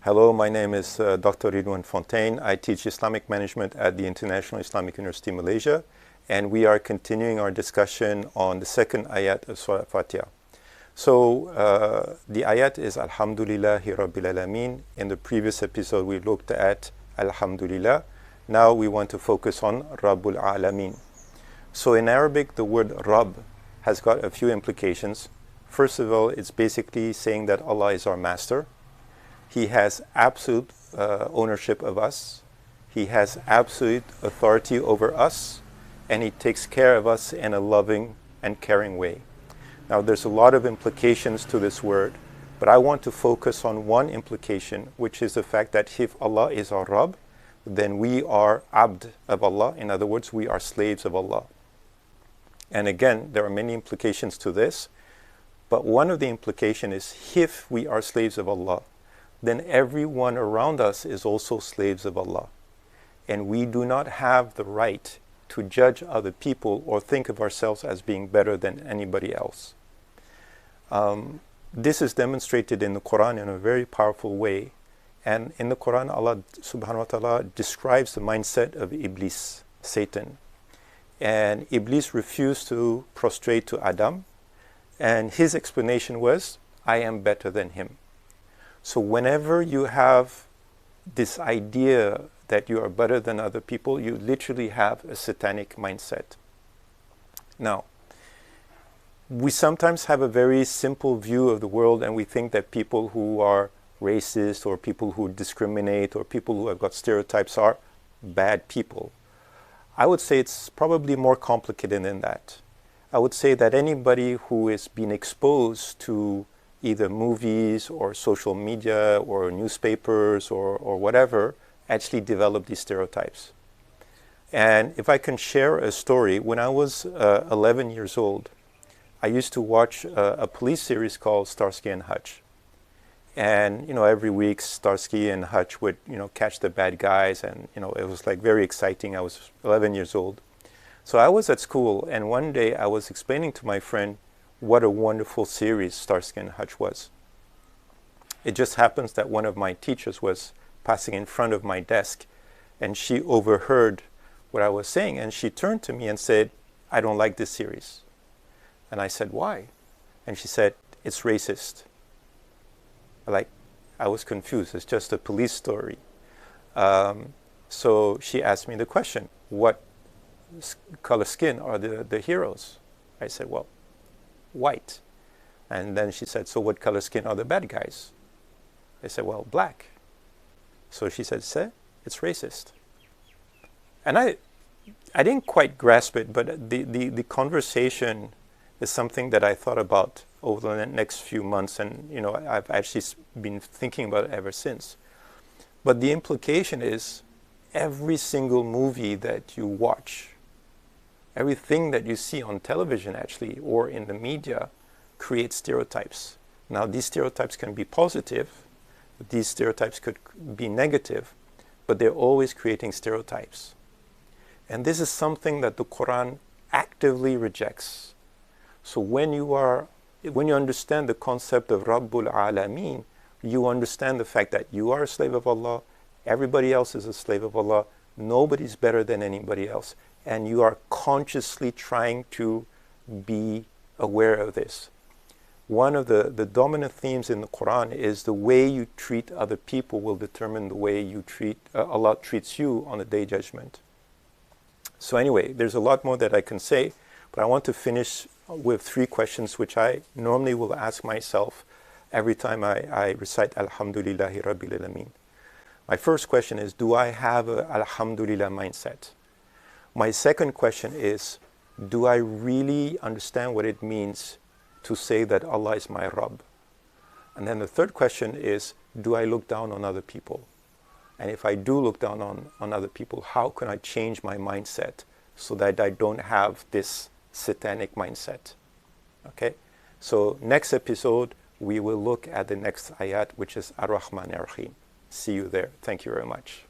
Hello, my name is Dr. Ridwan Fontaine. I teach Islamic Management at the International Islamic University Malaysia, and we are continuing our discussion on the second ayat of Surah Al Fatihah. So the ayat is Alhamdulillahi Rabbil Alameen. In the previous episode we looked at Alhamdulillah. Now we want to focus on Rabbul Alameen. So in Arabic the word Rabb has got a few implications. First of all, it's basically saying that Allah is our master. He has absolute ownership of us. He has absolute authority over us, and He takes care of us in a loving and caring way. Now there's a lot of implications to this word, but I want to focus on one implication, which is the fact that if Allah is our Rabb, then we are abd of Allah. In other words, we are slaves of Allah. And again, there are many implications to this, but one of the implications is if we are slaves of Allah, then everyone around us is also slaves of Allah. And we do not have the right to judge other people or think of ourselves as being better than anybody else. This is demonstrated in the Quran in a very powerful way. And in the Quran, Allah subhanahu wa ta'ala describes the mindset of Iblis, Satan. And Iblis refused to prostrate to Adam. And his explanation was, I am better than him. So whenever you have this idea that you are better than other people, you literally have a satanic mindset. Now, we sometimes have a very simple view of the world, and we think that people who are racist or people who discriminate or people who have got stereotypes are bad people. I would say it's probably more complicated than that. I would say that anybody who is being exposed to either movies or social media or newspapers or whatever actually develop these stereotypes. And if I can share a story, when I was 11 years old, I used to watch a police series called Starsky and Hutch. And, every week Starsky and Hutch would, catch the bad guys, and, it was like very exciting. I was 11 years old. So I was at school, and one day I was explaining to my friend what a wonderful series Starsky and Hutch was. It just happens that one of my teachers was passing in front of my desk, and she overheard what I was saying, and she turned to me and said, I don't like this series. And I said, why? And she said, it's racist. I was confused. It's just a police story. So she asked me the question, what color skin are the heroes? I said, well, white. And then she said, so what color skin are the bad guys? I said, well, black. So she said, it's racist. And I didn't quite grasp it, but the conversation is something that I thought about over the next few months, and I've actually been thinking about it ever since. But the implication is every single movie that you watch, everything that you see on television actually, or in the media, creates stereotypes. Now these stereotypes can be positive, these stereotypes could be negative, but they're always creating stereotypes. And this is something that the Quran actively rejects. So when you understand the concept of Rabbul Alameen, you understand the fact that you are a slave of Allah, everybody else is a slave of Allah, nobody's better than anybody else, and you are consciously trying to be aware of this. One of the dominant themes in the Quran is the way you treat other people will determine the way you Allah treats you on the Day of Judgment. So anyway, there's a lot more that I can say, but I want to finish with 3 questions which I normally will ask myself every time I recite Alhamdulillahi Rabbil Alameen. My first question is, do I have a Alhamdulillah mindset? My second question is, do I really understand what it means to say that Allah is my Rabb? And then the third question is, do I look down on other people? And if I do look down on other people, how can I change my mindset so that I don't have this satanic mindset? Okay? So next episode, we will look at the next ayat, which is Ar-Rahman Ar-Rahim. See you there. Thank you very much.